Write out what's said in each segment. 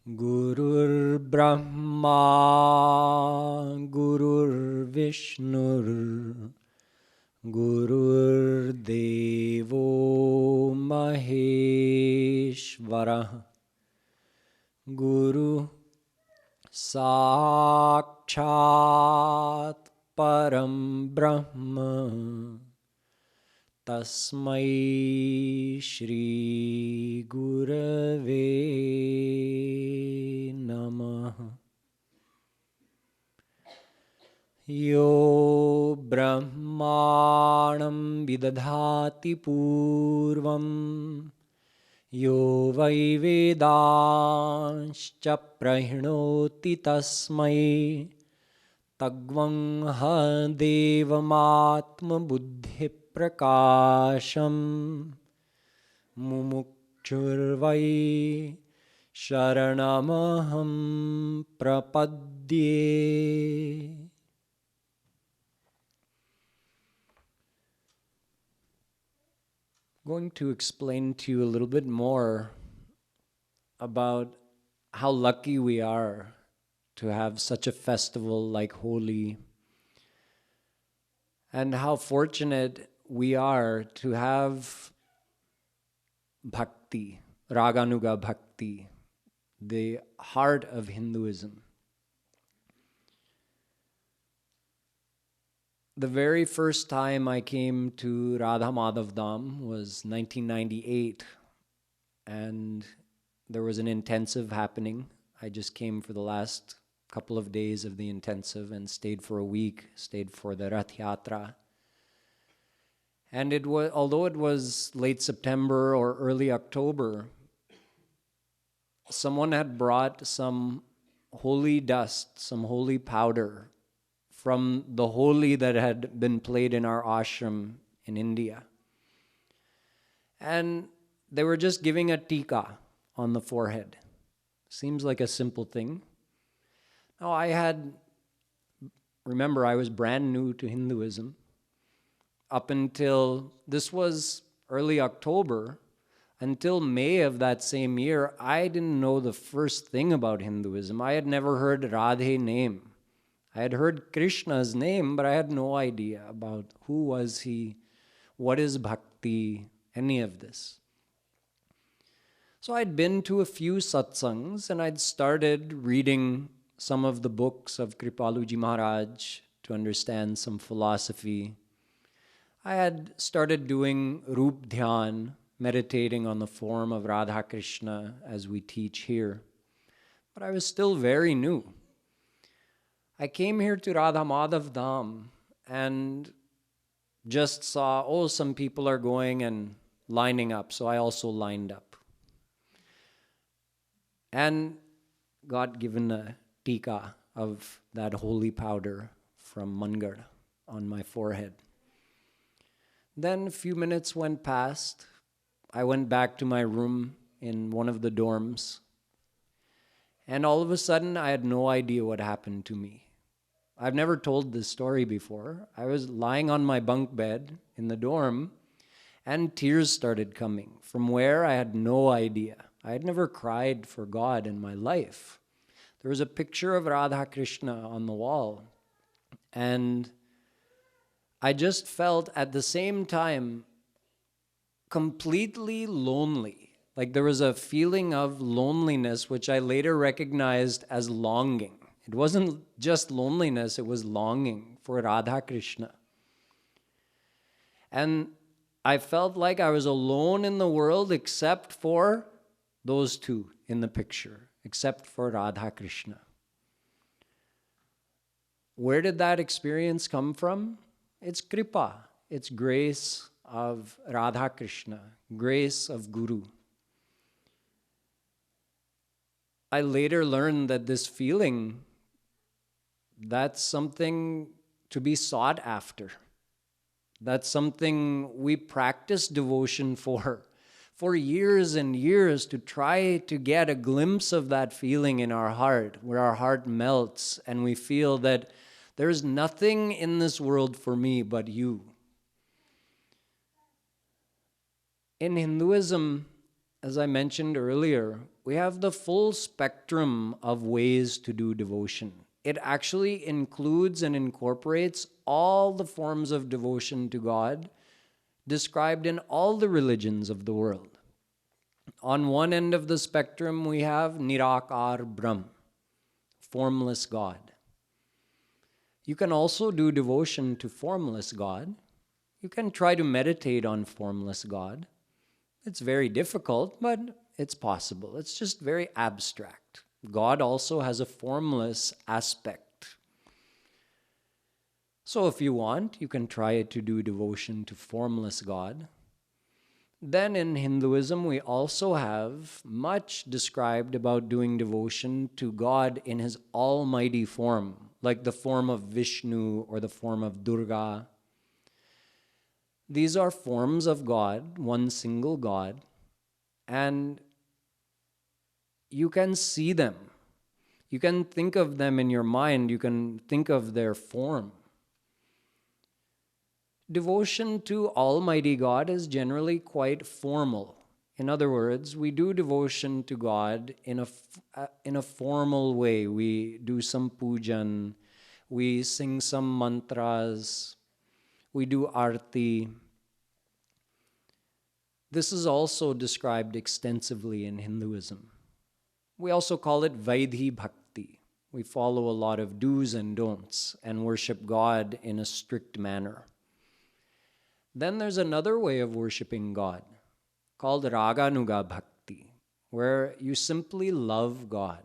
Gurur Brahma, Gurur Vishnur, Gurur Devo Maheshvara, Guru Sakshat Param Brahma, Tasmai Shri Gurave Namaha. Yo Brahmanam Vidadhati Purvam, Yo Vai Vedanscha Prahinoti Tasmai Tagvang Ha Devamatma Buddhi Prakasham Mumukchurvai Sharanamaham Prapadye. Going to explain to you a little bit more about how lucky we are to have such a festival like Holi, and how fortunate we are to have bhakti, raganuga bhakti, the heart of Hinduism. The very first time I came to Radha Madhav Dham was 1998, and there was an intensive happening. I just came for the last couple of days of the intensive and stayed for a week, stayed for the Rath Yatra. And it was, although it was late September or early October, someone had brought some holy dust, some holy powder from the Holi that had been played in our ashram in India. And they were just giving a tika on the forehead. Seems like a simple thing. Now remember I was brand new to Hinduism. Up until, this was early October, until May of that same year, I didn't know the first thing about Hinduism. I had never heard Radhe name. I had heard Krishna's name, but I had no idea about who was he, what is bhakti, any of this. So I'd been to a few satsangs, and I'd started reading some of the books of Kripaluji Maharaj to understand some philosophy. I had started doing Rup Dhyan, meditating on the form of Radha Krishna as we teach here. But I was still very new. I came here to Radha Madhav Dham and just saw, some people are going and lining up, so I also lined up. And got given a tika of that holy powder from Mangar on my forehead. Then a few minutes went past. I went back to my room in one of the dorms. And all of a sudden, I had no idea what happened to me. I've never told this story before. I was lying on my bunk bed in the dorm, and tears started coming. From where, I had no idea. I had never cried for God in my life. There was a picture of Radha Krishna on the wall, and I just felt at the same time completely lonely. Like there was a feeling of loneliness, which I later recognized as longing. It wasn't just loneliness, it was longing for Radha Krishna. And I felt like I was alone in the world except for those two in the picture, except for Radha Krishna. Where did that experience come from? It's kripa, it's grace of Radha Krishna, grace of Guru. I later learned that this feeling, that's something to be sought after. That's something we practice devotion for years and years, to try to get a glimpse of that feeling in our heart, where our heart melts and we feel that there's nothing in this world for me but you. In Hinduism, as I mentioned earlier, we have the full spectrum of ways to do devotion. It actually includes and incorporates all the forms of devotion to God described in all the religions of the world. On one end of the spectrum, we have Nirakar Brahm, formless God. You can also do devotion to formless God. You can try to meditate on formless God. It's very difficult, but it's possible. It's just very abstract. God also has a formless aspect. So if you want, you can try to do devotion to formless God. Then in Hinduism, we also have much described about doing devotion to God in His almighty form, like the form of Vishnu or the form of Durga. These are forms of God, one single God, and you can see them. You can think of them in your mind. You can think of their form. Devotion to Almighty God is generally quite formal. In other words, we do devotion to God in a formal way. We do some pujan, we sing some mantras, we do arti. This is also described extensively in Hinduism. We also call it Vaidhi Bhakti. We follow a lot of do's and don'ts and worship God in a strict manner. Then there's another way of worshiping God called Raganuga Bhakti, where you simply love God.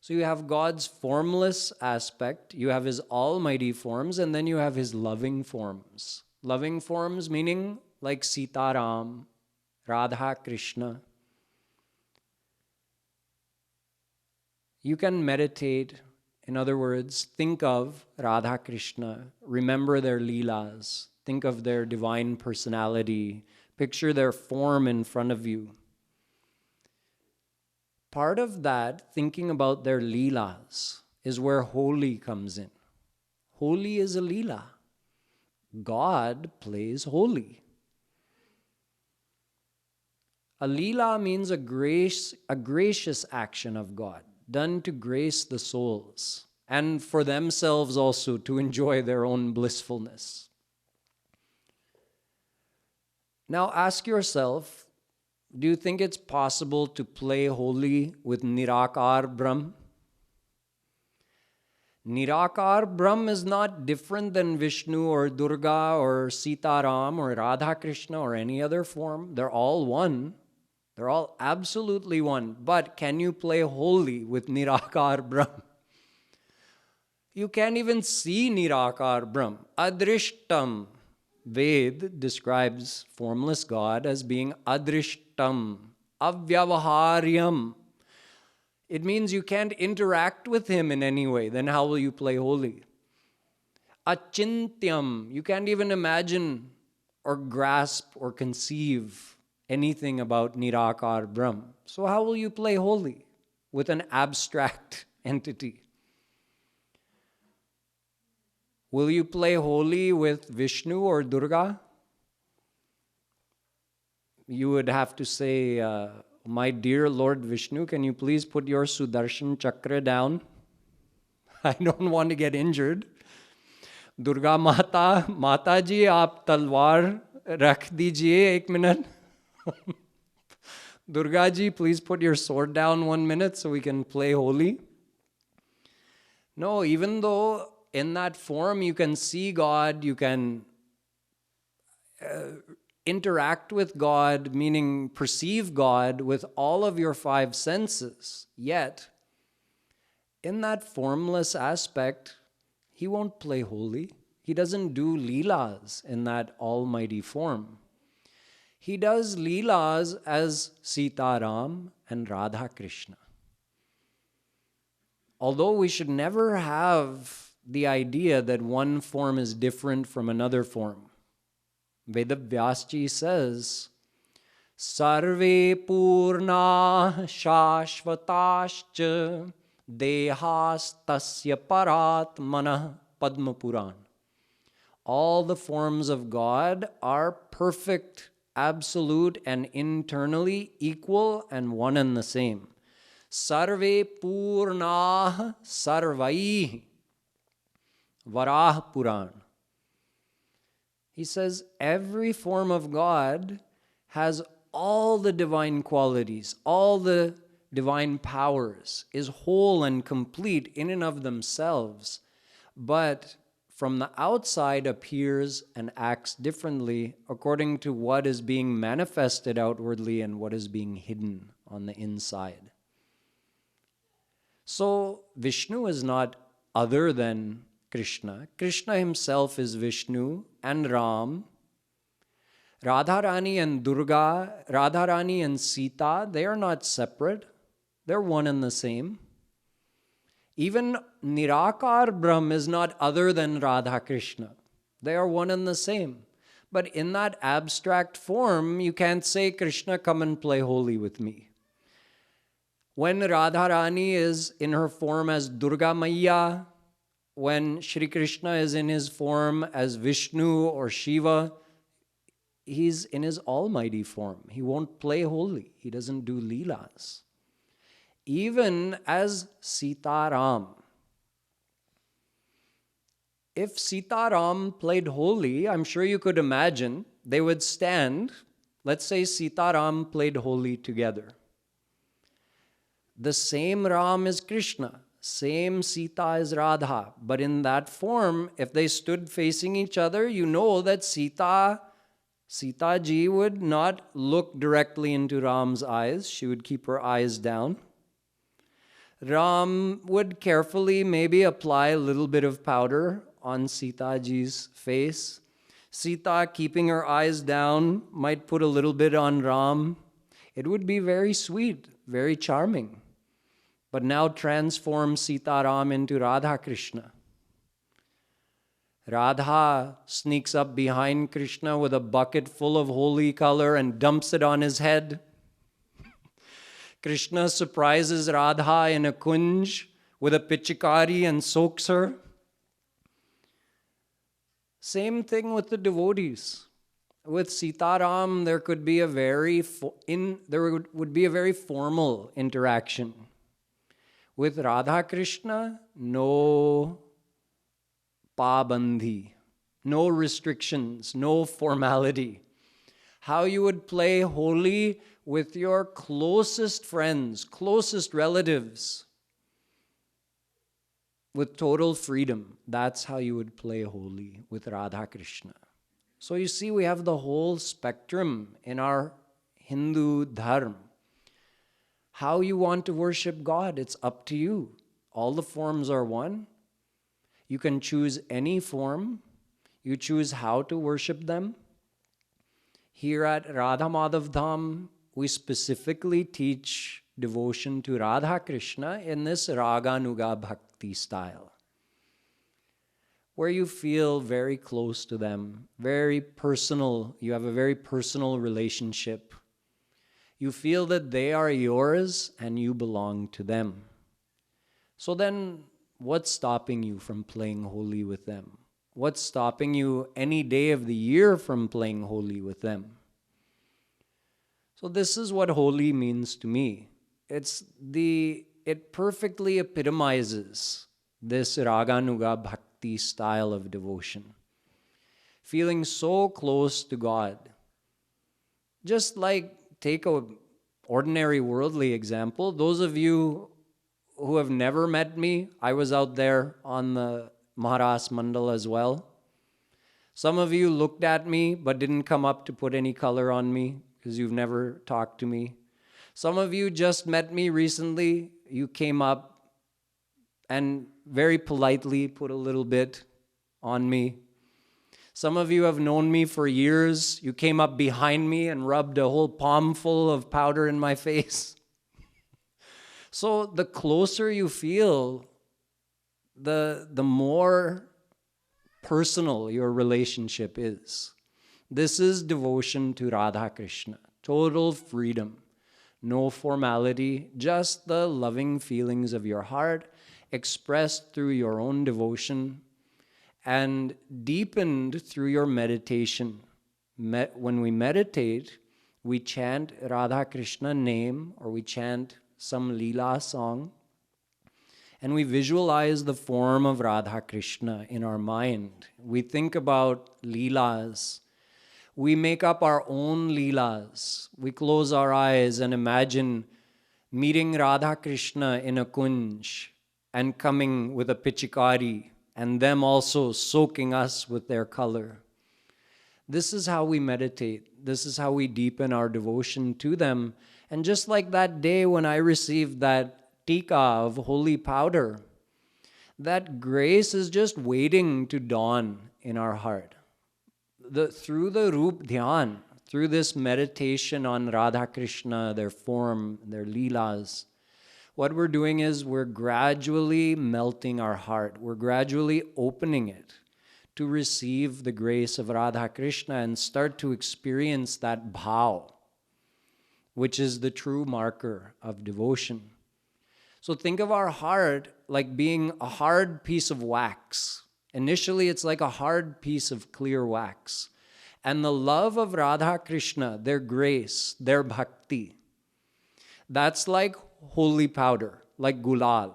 So you have God's formless aspect, you have His almighty forms, and then you have His loving forms. Loving forms meaning like Sitaram, Radha, Krishna. You can meditate, in other words, think of Radha, Krishna, remember their leelas, think of their divine personality, picture their form in front of you. Part of that, thinking about their leelas, is where Holi comes in. Holi is a leela. God plays Holi. A leela means a gracious action of God, done to grace the souls, and for themselves also to enjoy their own blissfulness. Now ask yourself, do you think it's possible to play Holi with Nirakar Brahm? Nirakar Brahm is not different than Vishnu or Durga or Sitaram or Radha Krishna or any other form. They're all one. They're all absolutely one. But can you play Holi with Nirakar Brahm? You can't even see Nirakar Brahm. Adrishtam. Ved describes formless God as being adrishtam, avyavaharyam. It means you can't interact with Him in any way. Then how will you play Holi? Achintyam. You can't even imagine or grasp or conceive anything about Nirakar Brahm. So how will you play Holi with an abstract entity? Will you play Holi with Vishnu or Durga? You would have to say, my dear Lord Vishnu, can you please put your Sudarshan Chakra down? I don't want to get injured. Durga Mata, Mataji, aap talwar rakh dijiye 1 minute. Durga ji, please put your sword down 1 minute so we can play Holi. No, even though in that form you can see God, you can interact with God, meaning perceive God with all of your 5 senses. Yet, in that formless aspect, He won't play Holi. He doesn't do leelas in that almighty form. He does leelas as Sitaram and Radha Krishna. Although we should never have the idea that one form is different from another form. Vedavyasji says, Sarve purna shashvatascha dehastasya paratmana Padma Puran. All the forms of God are perfect absolute and internally equal and one and the same. Sarve purnah sarvaihi. Varah Puran. He says every form of God has all the divine qualities, all the divine powers, is whole and complete in and of themselves, but from the outside appears and acts differently according to what is being manifested outwardly and what is being hidden on the inside. So Vishnu is not other than Krishna. Krishna himself is Vishnu and Ram. Radharani and Durga, Radharani and Sita, they are not separate. They're one and the same. Even Nirakar Brahm is not other than Radha Krishna. They are one and the same. But in that abstract form, you can't say, Krishna, come and play Holi with me. When Radharani is in her form as Durga Maiya, when Shri Krishna is in his form as Vishnu or Shiva, he's in his almighty form. He won't play Holi. He doesn't do Leelas. Even as Sita Ram. If Sita Ram played Holi, I'm sure you could imagine, they would stand, let's say Sita Ram played Holi together. The same Ram is Krishna. Same Sita is Radha, but in that form, if they stood facing each other, you know that Sita ji would not look directly into Ram's eyes. She would keep her eyes down. Ram would carefully maybe apply a little bit of powder on Sita ji's face. Sita, keeping her eyes down, might put a little bit on Ram. It would be very sweet, very charming. But now transform Sita Ram into Radha Krishna. Radha sneaks up behind Krishna with a bucket full of holy color and dumps it on his head. Krishna surprises Radha in a kunj with a pichikari and soaks her. Same thing with the devotees. With Sita Ram, there would be a very formal interaction. With Radha Krishna, no pabandhi, no restrictions, no formality. How you would play Holi with your closest friends, closest relatives, with total freedom. That's how you would play Holi with Radha Krishna. So you see, we have the whole spectrum in our Hindu Dharma. How you want to worship God, it's up to you. All the forms are one. You can choose any form. You choose how to worship them. Here at Radha Madhav Dham, we specifically teach devotion to Radha Krishna in this Raga Nuga Bhakti style, where you feel very close to them, very personal. You have a very personal relationship. You feel that they are yours and you belong to them. So then, what's stopping you from playing Holi with them? What's stopping you any day of the year from playing Holi with them? So this is what Holi means to me. It perfectly epitomizes this Raganuga Bhakti style of devotion. Feeling so close to God. Just like, take an ordinary worldly example. Those of you who have never met me, I was out there on the Maharas Mandal as well. Some of you looked at me but didn't come up to put any color on me because you've never talked to me. Some of you just met me recently. You came up and very politely put a little bit on me. Some of you have known me for years. You came up behind me and rubbed a whole palm full of powder in my face. So the closer you feel, the more personal your relationship is. This is devotion to Radha Krishna. Total freedom. No formality, just the loving feelings of your heart expressed through your own devotion and deepened through your meditation. when we meditate, we chant Radha Krishna name, or we chant some Leela song, and we visualize the form of Radha Krishna in our mind. We think about Leelas. We make up our own Leelas. We close our eyes and imagine meeting Radha Krishna in a kunj and coming with a pichikari, and them also soaking us with their color. This is how we meditate. This is how we deepen our devotion to them. And just like that day when I received that tika of holy powder, that grace is just waiting to dawn in our heart. Through the Roop Dhyan, through this meditation on Radha Krishna, their form, their Leelas, what we're doing is we're gradually melting our heart. We're gradually opening it to receive the grace of Radha Krishna and start to experience that bhav, which is the true marker of devotion. So think of our heart like being a hard piece of wax. Initially, it's like a hard piece of clear wax. And the love of Radha Krishna, their grace, their bhakti, that's like holy powder, like gulal.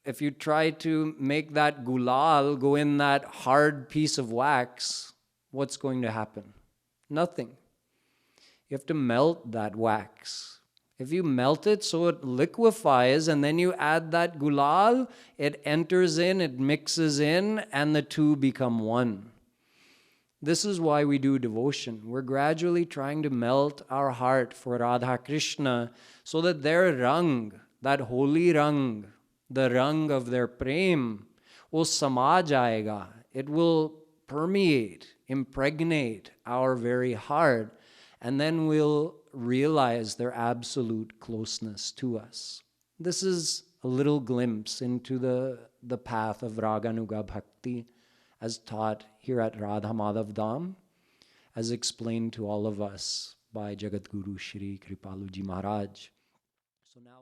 If you try to make that gulal go in that hard piece of wax, what's going to happen? Nothing. You have to melt that wax. If you melt it so it liquefies and then you add that gulal, it enters in, it mixes in, and the two become one. This is why we do devotion. We're gradually trying to melt our heart for Radha Krishna so that their rang, that holy rang, the rang of their prem, will sama jayega. It will permeate, impregnate our very heart, and then we'll realize their absolute closeness to us. This is a little glimpse into the path of Raganuga Bhakti as taught here at Radha Madhav Dham, as explained to all of us by Jagat Guru Shri Kripaluji Maharaj. So now